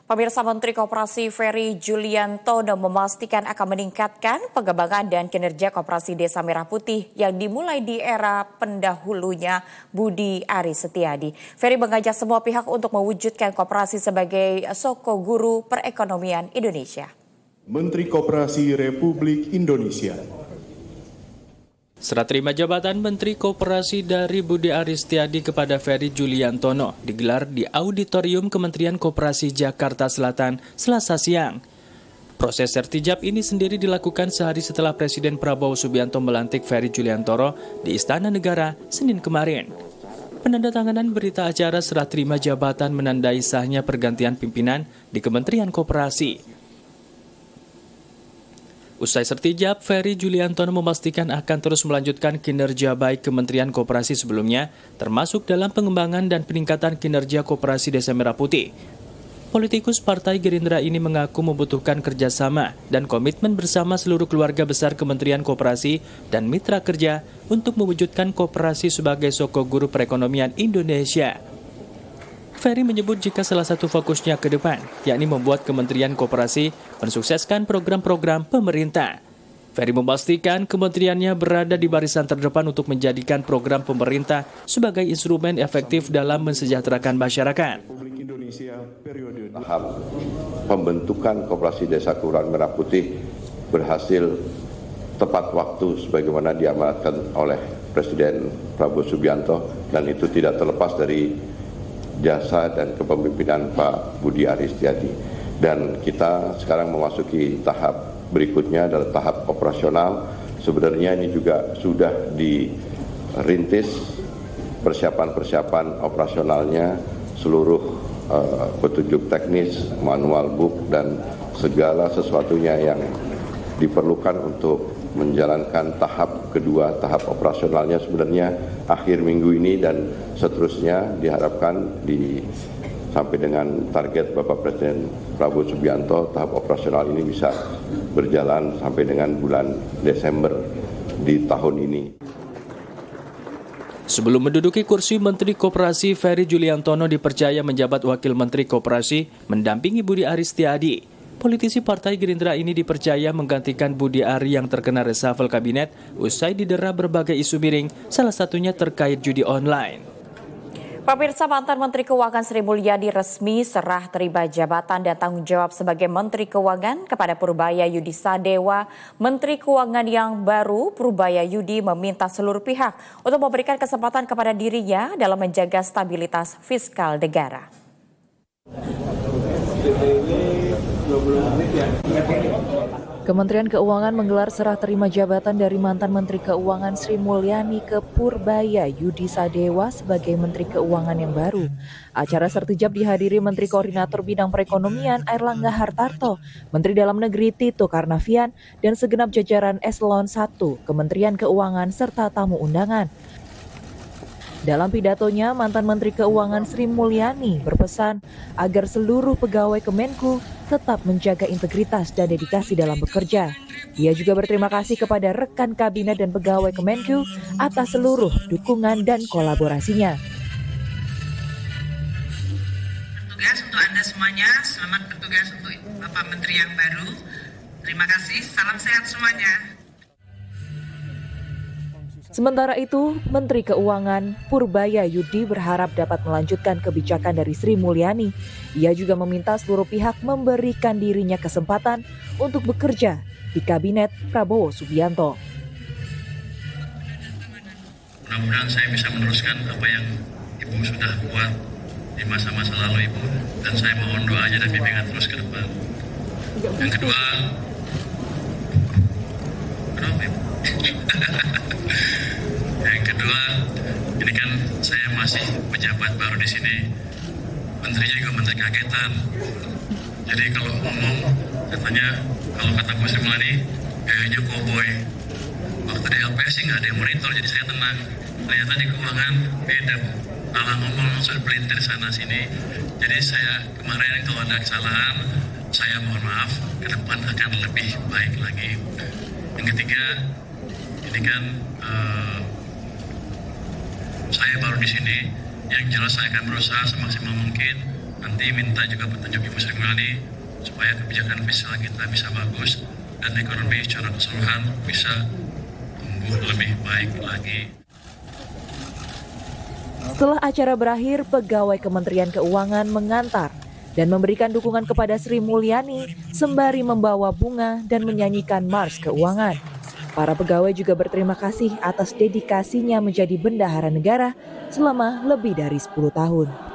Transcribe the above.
Pemirsa, Menteri Koperasi Ferry Julianto memastikan akan meningkatkan pengembangan dan kinerja Koperasi Desa Merah Putih yang dimulai di era pendahulunya Budi Aris Setiadi. Ferry mengajak semua pihak untuk mewujudkan koperasi sebagai soko guru perekonomian Indonesia. Menteri Koperasi Republik Indonesia. Serah terima jabatan Menteri Koperasi dari Budi Aris Setiadi kepada Ferry Juliantono digelar di Auditorium Kementerian Koperasi Jakarta Selatan Selasa siang. Proses sertijab ini sendiri dilakukan sehari setelah Presiden Prabowo Subianto melantik Ferry Juliantono di Istana Negara Senin kemarin. Penandatanganan berita acara serah terima jabatan menandai sahnya pergantian pimpinan di Kementerian Koperasi. Usai sertijab, Ferry Juliantono memastikan akan terus melanjutkan kinerja baik Kementerian Koperasi sebelumnya, termasuk dalam pengembangan dan peningkatan kinerja Koperasi Desa Merah Putih. Politikus Partai Gerindra ini mengaku membutuhkan kerjasama dan komitmen bersama seluruh keluarga besar Kementerian Koperasi dan mitra kerja untuk mewujudkan koperasi sebagai soko guru perekonomian Indonesia. Ferry menyebut jika salah satu fokusnya ke depan, yakni membuat Kementerian Koperasi mensukseskan program-program pemerintah. Ferry memastikan kementeriannya berada di barisan terdepan untuk menjadikan program pemerintah sebagai instrumen efektif dalam mensejahterakan masyarakat. Tahap pembentukan Koperasi Desa Kelurahan Merah Putih berhasil tepat waktu sebagaimana diamanatkan oleh Presiden Prabowo Subianto, dan itu tidak terlepas dari jasa dan kepemimpinan Pak Budi Aris Setiadi. Dan kita sekarang memasuki tahap berikutnya adalah tahap operasional. Sebenarnya ini juga sudah dirintis persiapan operasionalnya, seluruh petunjuk teknis, manual book, dan segala sesuatunya yang diperlukan untuk menjalankan tahap kedua, tahap operasionalnya sebenarnya akhir minggu ini, dan seterusnya diharapkan sampai dengan target Bapak Presiden Prabowo Subianto, tahap operasional ini bisa berjalan sampai dengan bulan Desember di tahun ini. Sebelum menduduki kursi Menteri Koperasi, Ferry Juliantono dipercaya menjabat Wakil Menteri Koperasi mendampingi Budi Aris Setiadi. Politisi Partai Gerindra ini dipercaya menggantikan Budi Ari yang terkena reshuffle kabinet usai didera berbagai isu miring, salah satunya terkait judi online. Pemirsa, mantan Menteri Keuangan Sri Mulyani resmi serah terima jabatan dan tanggung jawab sebagai Menteri Keuangan kepada Purbaya Yudi Sadewa. Menteri Keuangan yang baru, Purbaya Yudi, meminta seluruh pihak untuk memberikan kesempatan kepada dirinya dalam menjaga stabilitas fiskal negara. Kementerian Keuangan menggelar serah terima jabatan dari mantan Menteri Keuangan Sri Mulyani ke Purbaya Yudi Sadewa sebagai Menteri Keuangan yang baru. Acara sertijab dihadiri Menteri Koordinator Bidang Perekonomian Airlangga Hartarto, Menteri Dalam Negeri Tito Karnavian, dan segenap jajaran Eselon 1 Kementerian Keuangan serta tamu undangan. Dalam pidatonya, mantan Menteri Keuangan Sri Mulyani berpesan agar seluruh pegawai Kemenku tetap menjaga integritas dan dedikasi dalam bekerja. Ia juga berterima kasih kepada rekan kabinet dan pegawai Kemenku atas seluruh dukungan dan kolaborasinya. Bertugas untuk Anda semuanya, selamat bertugas untuk Bapak Menteri yang baru. Terima kasih, salam sehat semuanya. Sementara itu, Menteri Keuangan Purbaya Yudi berharap dapat melanjutkan kebijakan dari Sri Mulyani. Ia juga meminta seluruh pihak memberikan dirinya kesempatan untuk bekerja di Kabinet Prabowo Subianto. Mudah-mudahan saya bisa meneruskan apa yang Ibu sudah buat di masa-masa lalu, Ibu. Dan saya mohon doa aja dan bimbingan terus ke depan. Yang kedua, ini kan saya masih pejabat baru di sini, menterinya juga menteri kagetan. Jadi kalau ngomong, katanya kalau kata Bu Sri Mulyani, kayaknya koboi. Waktu di LPS sih nggak ada yang monitor, jadi saya tenang. Ternyata di keuangan beda, Bu. Malah ngomong langsung pelintir sana sini. Jadi saya kemarin kalau ada kesalahan, saya mohon maaf, ke depan akan lebih baik lagi. Yang ketiga, ini kan saya baru di sini, yang jelas saya akan berusaha semaksimal mungkin nanti minta juga petunjuk Ibu Sri Mulyani supaya kebijakan fiskal kita bisa bagus dan ekonomi secara keseluruhan bisa tumbuh lebih baik lagi. Setelah acara berakhir, pegawai Kementerian Keuangan mengantar dan memberikan dukungan kepada Sri Mulyani sembari membawa bunga dan menyanyikan Mars Keuangan. Para pegawai juga berterima kasih atas dedikasinya menjadi bendahara negara selama lebih dari 10 tahun.